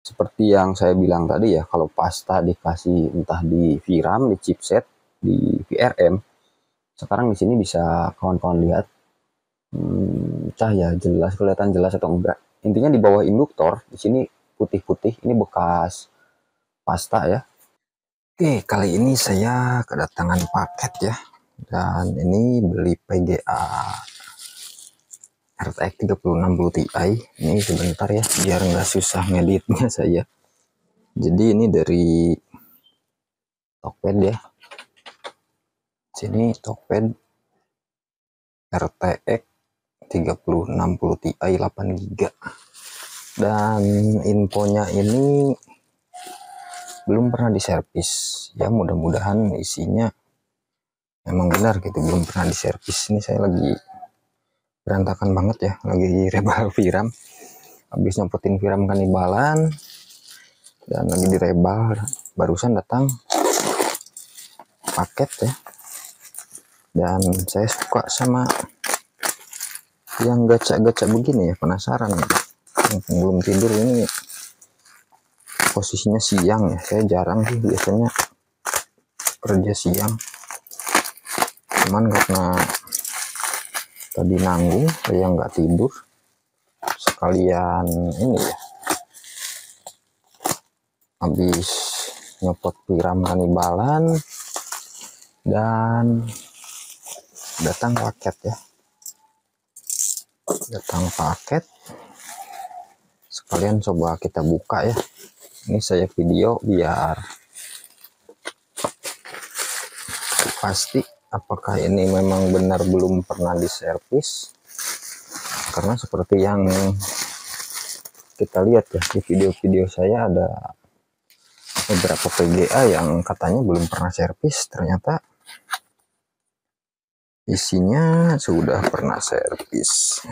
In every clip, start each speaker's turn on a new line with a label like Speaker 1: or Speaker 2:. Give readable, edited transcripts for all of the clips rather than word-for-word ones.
Speaker 1: Seperti yang saya bilang tadi ya, kalau pasta dikasih entah di VRAM, di chipset, di VRM, sekarang di sini bisa kawan-kawan lihat cahaya jelas, kelihatan jelas atau enggak. Intinya di bawah induktor di sini putih-putih, ini bekas pasta ya. Oke, kali ini saya kedatangan paket ya, dan ini beli PGA RTX 3060 Ti. Ini sebentar ya, biar nggak susah ngeditnya saya. Jadi ini dari Tokped ya. Sini Tokped RTX 3060 Ti 8GB. Dan infonya ini belum pernah diservis. Ya mudah-mudahan isinya memang benar gitu, belum pernah diservis. Ini saya lagi berantakan banget ya, lagi rebal VRAM. Habis nyempetin VRAM kanibalan dan lagi direbal. Barusan datang paket ya. Dan saya suka sama yang gacha-gacha begini ya, penasaran ya. Yang belum tidur ini posisinya siang ya, saya jarang sih biasanya kerja siang, cuman karena tadi nanggung saya nggak tidur sekalian ini ya, habis nyopot VRAM kanibalan dan datang paket ya, datang paket sekalian coba kita buka ya. Ini saya video biar pasti apakah ini memang benar belum pernah diservis, karena seperti yang kita lihat ya di video-video saya ada beberapa PGA yang katanya belum pernah servis, ternyata isinya sudah pernah servis.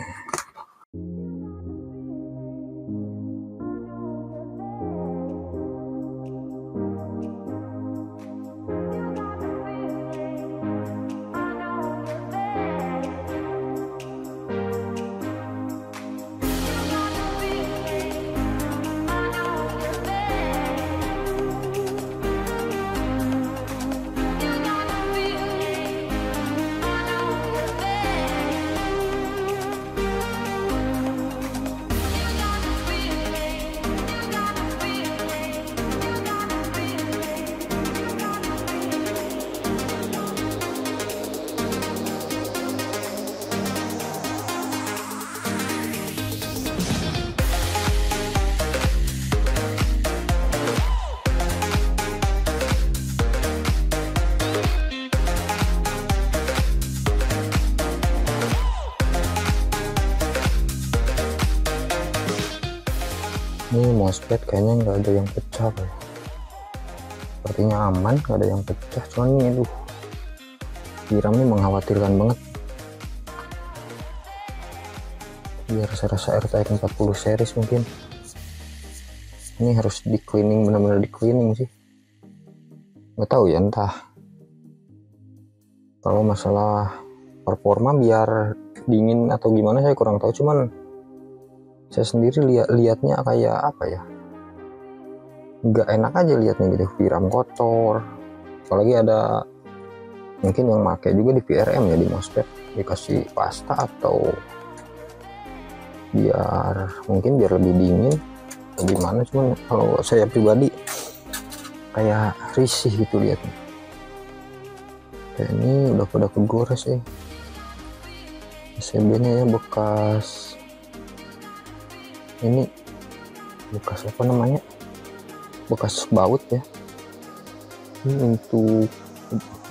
Speaker 1: Ini MOSFET kayaknya nggak ada yang pecah ya. Sepertinya aman, nggak ada yang pecah. Cuman ini aduh, VRAM ini mengkhawatirkan banget. Biar saya rasa RTX 40 series mungkin. Ini harus di cleaning, benar-benar di cleaning sih. Nggak tahu ya, entah. Kalau masalah performa biar dingin atau gimana saya kurang tahu. Cuman saya sendiri lihatnya kayak apa ya, nggak enak aja lihatnya gitu, VRAM kotor. Apalagi ada mungkin yang pakai juga di VRM ya, di MOSFET dikasih pasta atau mungkin biar lebih dingin atau gimana. Cuman kalau saya pribadi kayak risih gitu lihatnya. Kayak ini udah pada kegores ya. PCB nya ya bekas, ini bekas apa namanya, bekas baut ya. Ini untuk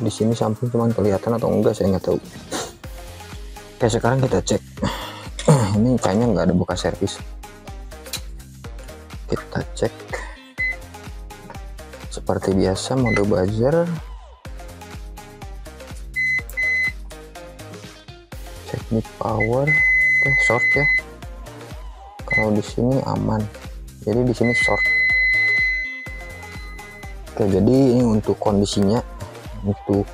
Speaker 1: di sini samping cuman kelihatan atau enggak saya nggak tahu. Oke, sekarang kita cek. Ini kayaknya nggak ada bekas servis. Kita cek seperti biasa, mode buzzer, teknik power. Oke, short ya. Kalau di sini aman, jadi di sini short. Oke, jadi ini untuk kondisinya, untuk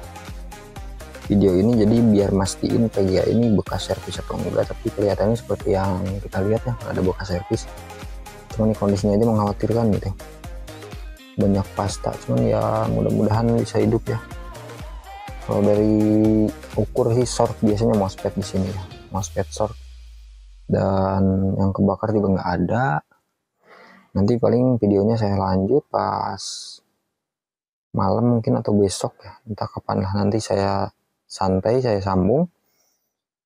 Speaker 1: video ini, jadi biar mastiin PGA ini bekas servis atau enggak. Tapi kelihatannya seperti yang kita lihat ya, ada bekas servis. cuman ini kondisinya aja mengkhawatirkan gitu, banyak pasta, cuman ya mudah-mudahan bisa hidup ya. Kalau dari ukur sih short biasanya MOSFET di sini ya, MOSFET short, dan yang kebakar juga nggak ada. Nanti paling videonya saya lanjut pas malam mungkin atau besok ya, entah kapan lah, nanti saya santai, saya sambung,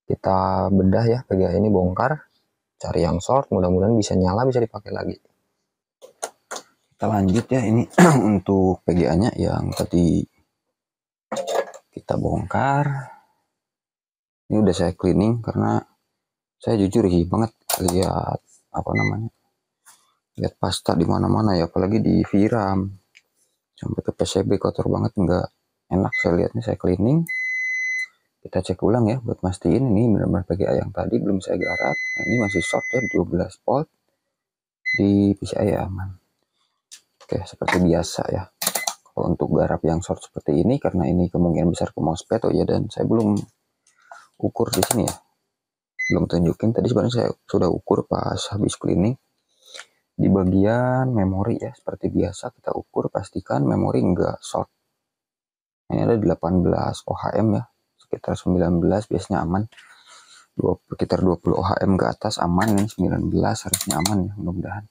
Speaker 1: kita bedah ya PGA ini, bongkar, cari yang short, mudah-mudahan bisa nyala, bisa dipakai lagi. Kita lanjut ya ini untuk PGA-nya yang tadi kita bongkar. Ini udah saya cleaning karena saya jujur banget lihat apa namanya, lihat pasta di mana-mana ya, apalagi di VRAM sampai ke PCB kotor banget, nggak enak saya lihatnya. Saya cleaning, kita cek ulang ya buat mastiin ini benar-benar PGA yang tadi belum saya garap. Nah, ini masih short ya 12 volt di PCI aman. Oke, seperti biasa ya. Kalau untuk garap yang short seperti ini, karena ini kemungkinan besar ke MOSFET, oh ya, dan saya belum ukur di sini ya, belum tunjukin. Tadi sebenarnya saya sudah ukur pas habis cleaning di bagian memori ya, seperti biasa kita ukur, pastikan memori enggak short. Ini ada 18 ohm ya, sekitar 19 biasanya aman, sekitar 20 ohm ke atas aman, ini 19 harusnya aman ya, mudah-mudahan.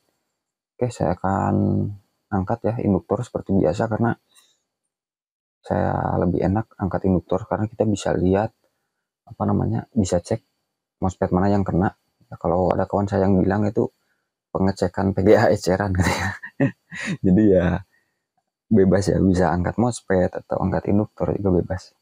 Speaker 1: Oke, saya akan angkat ya induktor seperti biasa, karena saya lebih enak angkat induktor karena kita bisa lihat apa namanya, bisa cek MOSFET mana yang kena ya. Kalau ada kawan saya yang bilang itu pengecekan PGA eceran gitu ya. Jadi ya bebas ya, bisa angkat MOSFET atau angkat induktor juga bebas.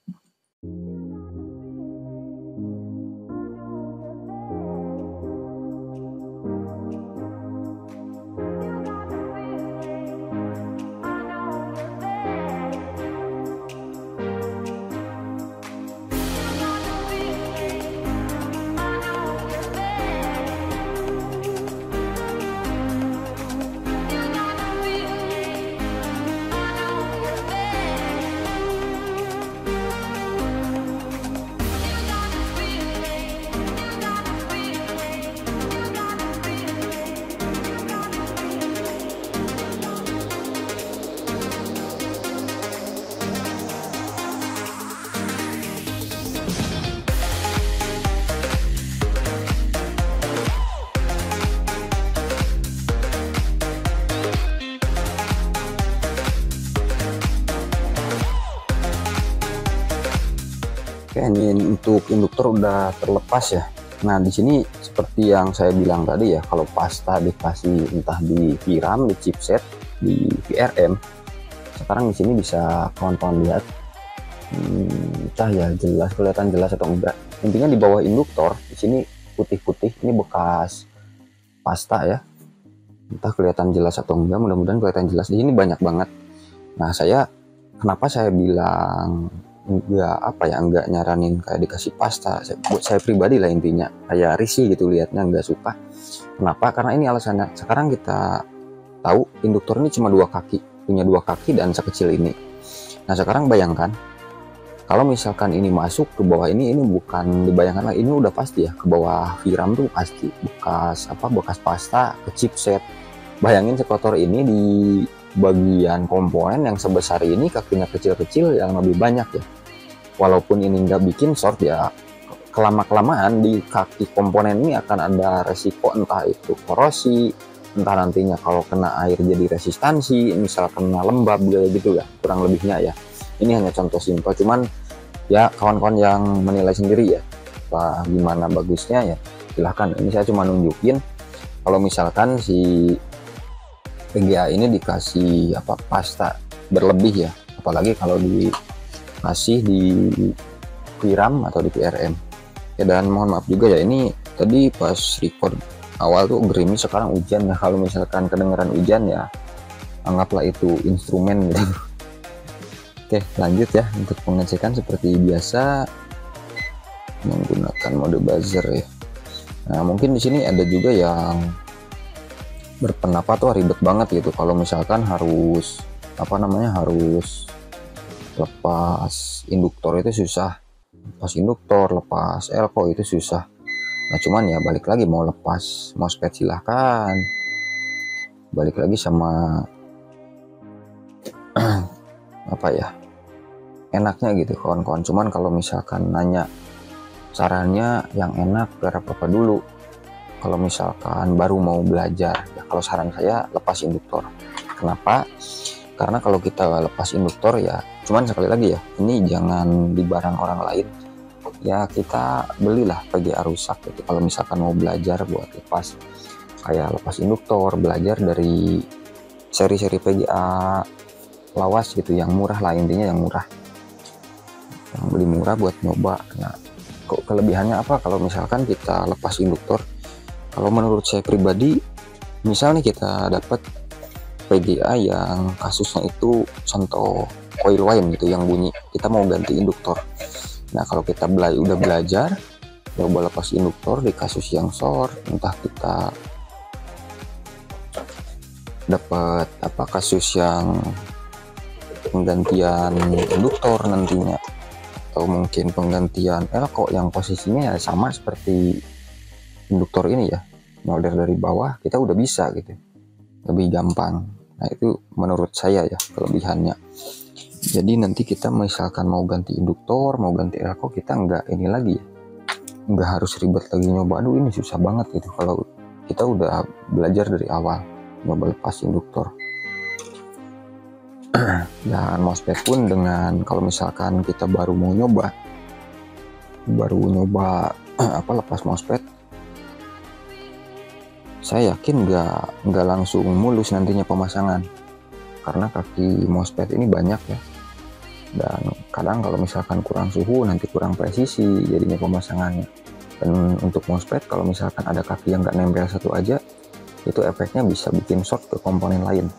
Speaker 1: Oke, ini untuk induktor udah terlepas ya. Nah, di sini seperti yang saya bilang tadi ya, kalau pasta dikasih entah di VRAM, di chipset, di VRM, sekarang di sini bisa kawan-kawan lihat cahaya jelas, kelihatan jelas atau enggak. Intinya di bawah induktor di sini putih-putih, ini bekas pasta ya. Entah kelihatan jelas atau enggak, mudah-mudahan kelihatan jelas. Di sini banyak banget. Nah, kenapa saya bilang enggak nyaranin kayak dikasih pasta, buat saya pribadi lah, intinya kayak risih gitu lihatnya, nggak suka. Kenapa? Karena ini alasannya, sekarang kita tahu induktor ini cuma punya dua kaki dan sekecil ini. Nah, sekarang bayangkan kalau misalkan ini masuk ke bawah ini bukan dibayangkan lagi, ini udah pasti ya ke bawah VRAM tuh pasti bekas pasta ke chipset. Bayangin sekotor ini di bagian komponen yang sebesar ini, kakinya kecil-kecil yang lebih banyak ya. Walaupun ini nggak bikin short ya, kelama-kelamaan di kaki komponen ini akan ada resiko, entah itu korosi, entah nantinya kalau kena air jadi resistansi, misal kena lembab gitu ya, kurang lebihnya ya. Ini hanya contoh simpel, cuman ya kawan-kawan yang menilai sendiri ya, gimana bagusnya ya silahkan. Ini saya cuma nunjukin kalau misalkan si PGA ini dikasih pasta berlebih ya, apalagi kalau dikasih di VRAM atau di VRM ya. Dan mohon maaf juga ya, ini tadi pas record awal tuh gerimis, sekarang hujan ya. Kalau misalkan kedengeran hujan ya anggaplah itu instrumen gitu. Oke, lanjut ya untuk pengecekan seperti biasa menggunakan mode buzzer ya. Nah, mungkin di sini ada juga yang berpendapat wah ribet banget gitu kalau misalkan harus harus lepas induktor itu susah, lepas induktor, lepas elko itu susah. Nah, cuman ya balik lagi, mau lepas MOSFET silahkan, balik lagi sama apa ya, enaknya gitu kawan-kawan. Cuman kalau misalkan nanya sarannya yang enak, gak apa-apa dulu kalau misalkan baru mau belajar ya. Kalau saran saya lepas induktor. Kenapa? Karena kalau kita lepas induktor ya, cuman sekali lagi ya, ini jangan di barang orang lain ya. Kita belilah PGA rusak gitu kalau misalkan mau belajar buat lepas, kayak lepas induktor, belajar dari seri-seri PGA lawas gitu, yang murah lah, intinya yang murah, yang beli murah buat nyoba. Nah, kok kelebihannya apa kalau misalkan kita lepas induktor? Kalau menurut saya pribadi, misalnya kita dapat PGA yang kasusnya itu contoh coil wine gitu yang bunyi, kita mau ganti induktor. Nah, kalau kita udah belajar coba lepas induktor di kasus yang short, entah kita dapat apa kasus yang penggantian induktor nantinya, atau mungkin penggantian elko yang posisinya ya sama seperti induktor ini ya, model dari bawah, kita udah bisa gitu, lebih gampang. Nah, itu menurut saya ya kelebihannya. Jadi nanti kita misalkan mau ganti induktor, mau ganti elko, kita nggak ini lagi ya, nggak harus ribet lagi nyoba. Aduh, ini susah banget gitu kalau kita udah belajar dari awal nyoba lepas induktor. Dan MOSFET pun dengan kalau misalkan kita baru nyoba apa lepas MOSFET, saya yakin nggak langsung mulus nantinya pemasangan, karena kaki MOSFET ini banyak ya, dan kadang kalau misalkan kurang suhu nanti kurang presisi jadinya pemasangannya. Dan untuk MOSFET kalau misalkan ada kaki yang nggak nempel satu aja, itu efeknya bisa bikin short ke komponen lain,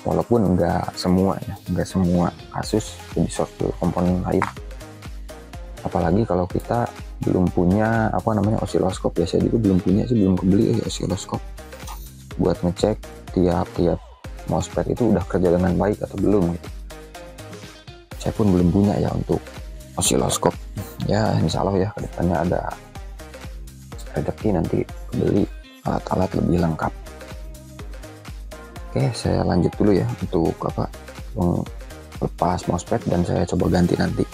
Speaker 1: walaupun nggak semua kasus jadi short ke komponen lain. Apalagi kalau kita belum punya osiloskop ya. Saya juga belum kebeli osiloskop buat ngecek tiap MOSFET itu udah kerja dengan baik atau belum gitu. Saya pun belum punya ya untuk osiloskop ya. Insya Allah ya kedepannya ada rezeki nanti beli alat-alat lebih lengkap. Oke, saya lanjut dulu ya untuk lepas MOSFET, dan saya coba ganti nanti.